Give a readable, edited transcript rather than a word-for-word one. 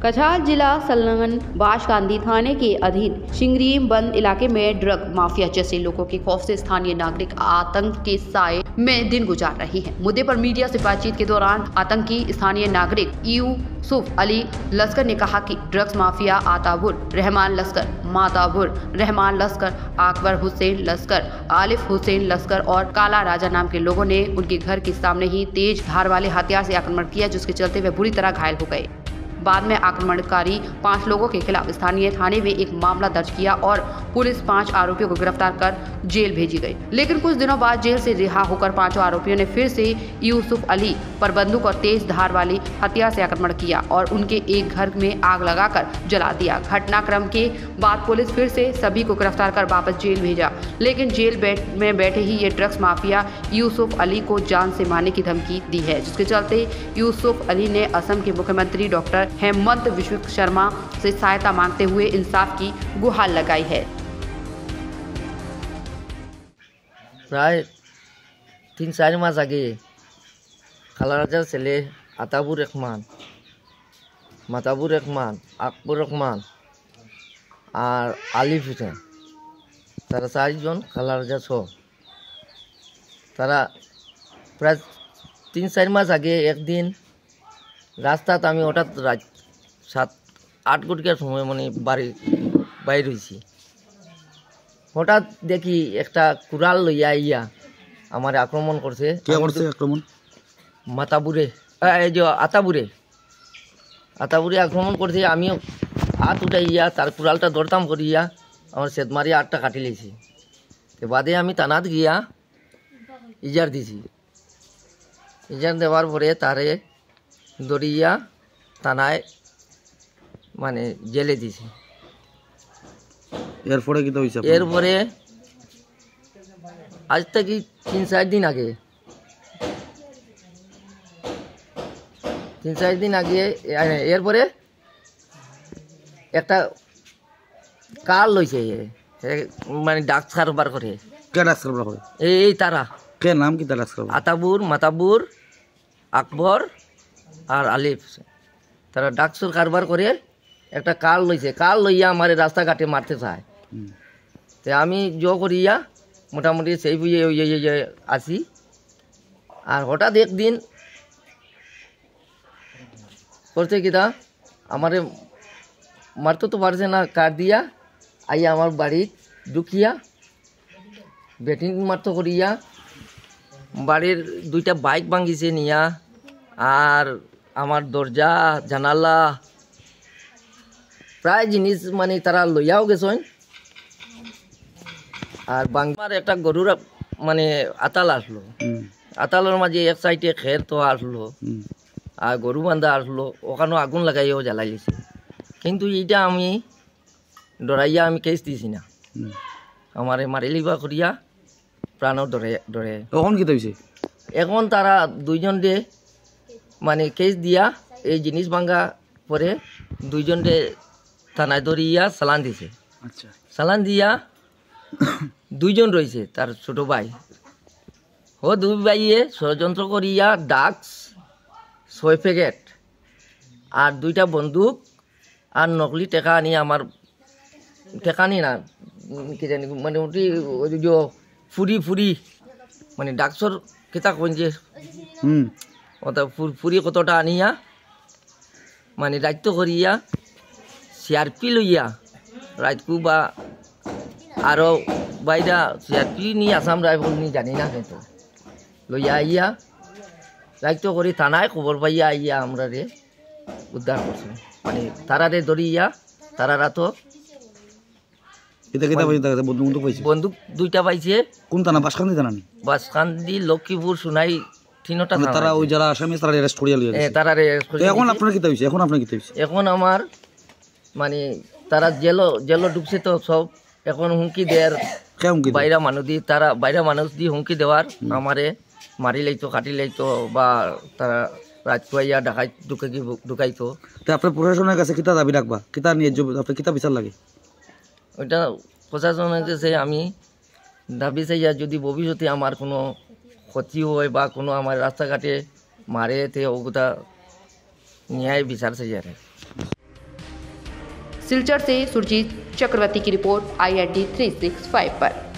कछार जिला संलग्न बाशकांदी थाने के अधीन शिंगरीम बंद इलाके में ड्रग माफिया जैसे लोगों के खौफ से स्थानीय नागरिक आतंक के साए में दिन गुजार रहे हैं। मुद्दे पर मीडिया से बातचीत के दौरान आतंकी स्थानीय नागरिक यूसुफ अली लश्कर ने कहा कि ड्रग्स माफिया आताबुर रहमान लश्कर, माताबुर रहमान लश्कर, अकबर हुसैन लश्कर, आलिफ हुसैन लश्कर और काला राजा नाम के लोगों ने उनके घर के सामने ही तेज धार वाले हथियार से आक्रमण किया, जिसके चलते वे बुरी तरह घायल हो गए। बाद में आक्रमणकारी 5 लोगों के खिलाफ स्थानीय थाने में एक मामला दर्ज किया और पुलिस 5 आरोपियों को गिरफ्तार कर जेल भेजी गई। लेकिन कुछ दिनों बाद जेल से रिहा होकर 5 आरोपियों ने फिर से यूसुफ अली पर बंदूक और तेज धार वाली हथियार से आक्रमण किया और उनके एक घर में आग लगाकर जला दिया। घटनाक्रम के बाद पुलिस फिर से सभी को गिरफ्तार कर वापस जेल भेजा, लेकिन जेल में बैठे ही ये ड्रग्स माफिया यूसुफ अली को जान से मारने की धमकी दी है, जिसके चलते यूसुफ अली ने असम के मुख्यमंत्री डॉक्टर हेमंत विश्व शर्मा से सहायता मांगते हुए इंसाफ की गुहार लगाई है। प्राय 3-4 मास आगे खालाराजार सेले आताबुर रहमान, माताबुर रहमान, আকবর রহমান আর আলিফ হোসেন, তারা 4 জন খালারাজার সহ তারা প্রায় 3-4 মাস আগে একদিন রাস্তাতে আমি হঠাৎ রাত 7-8 ঘটিকার সময় মানে বাইর হয়েছি। হঠাৎ দেখি একটা কুড়াল লইয়া ইয়া আমার আক্রমণ করছে। কে করছে আক্রমণ? মাতাবুরে, এই যে আতাবুরে আক্রমণ করছে। আমিও হাত উঠাইয়া তার কুড়ালটা দরতাম করিয়া আমার সেদ মারিয়া 8টা কাটি লেছি। তো বাদে আমি থানাত গিয়া ইজার দিছি। ইজার দেওয়ার পরে তারে দরিয়া থানায় মানে জেলে দিছি। এরপরে কি হইছে? এরপরে আজ থেকে 3-4 দিন আগে 3-4 দিন আগে এরপরে একটা কার লইছে মানে ডাক্স কারবার করে। কে ডাক্স কারবার করে? এই তারা। কে নাম কি তার ডাক্স কারবার? আতাবুর, মাতাবুর, আকবর আর আলিফ, তারা ডাক্সর কারবার করে একটা কার লইছে। কার লইয়া আমার রাস্তাঘাটে মারতে চায়। তো আমি জো করিয়া মোটামুটি সেই বুঝে আসি। আর হঠাৎ একদিন করতে কিনা আমারে মারতে তো পারছে না, কার দিয়া আইয়া আমার বাড়ি ঢুকিয়া ব্যাটিং মারতে করিয়া বাড়ির 2টা বাইক ভাঙিছে নিয়া, আর আমার দরজা জানালা প্রায় জিনিস মানে তারা লইয়াও গেছেন। আর বাংলার একটা গরুর মানে আতাল আসলো, আতালের মাঝে এক সাইডে খের তো আসলো আর গরু বান্ধা আসলো, ওখানেও আগুন লাগাইও জ্বালাই গেছে। কিন্তু এইটা আমি ডরাইয়া আমি কেস দিছি না, আমারে মারিলিবা করিয়া প্রাণও ডরে। তখন কি হয়েছে? এখন তারা 2 জনরে মানে কেস দিয়া এই জিনিস ভাঙ্গা পরে 2 জনরে থানায় ধরিয়া চালান দিছে। আচ্ছা, চালান দিয়া 2 জন রয়েছে তার ছোট ভাই। ও 2 ভাইয়ে ষড়যন্ত্র করিয়া ডাক্স 6 প্যাকেট আর 2টা বন্দুক আর নকলি টাকা আনি আমার টাকা নি না কি জানি মানে ওই যে ফুরি মানে ডাক্সর কেতা কোন যে ওটা ফুরি কতটা আনিয়া মানে রাইত করিয়া সিআরপি লইয়া রাইতকু বা আরও বাইরা সিআরপি নি আসাম রাইফল নি জানি না, কিন্তু লইয়া আইয়া রাইত করি থানায় খবর পাইয়া আইয়া আমরা রে উদ্ধার করছে। মানে তারারে ধরিয়া তারারা তো বন্দুক 2টা পাইছে। কোন থানা? বাসকান্দি থানা? বাসকান্দি, লক্ষ্মীপুর, সোনাই, 3টা থানা। তারা ওই যারা আসামি তারা অ্যারেস্ট করিয়া লিয়ে গেছে। তারা অ্যারেস্ট করে। এখন আপনার কি হইছে? এখন আমার মানে তারা জেল ঢুকছে তো সব। এখন হুমকি দেয়ার বাইরা মানুষ দি, তারা বাইরা মানুষ দি হুমকি দেওয়ার আমারে মারি লাইতো, কাটি লাইতো বা তারা রাজকুয়াইয়া ঢুকাইতো। আপনার প্রশাসনের কাছে কিতা দাবি রাখবা? কিতা নিয়ে আপনার কিতা বিচার লাগে? ওইটা প্রশাসনের কাছে আমি দাবি চাইয়া যদি ভবিষ্যতে আমার কোনো ক্ষতি হয় বা কোনো আমার রাস্তাঘাটে মারে তে ওগুলা ন্যায় বিচার চাই। सिलचर से सुरजीत चक्रवर्ती की रिपोर्ट IND 365 पर।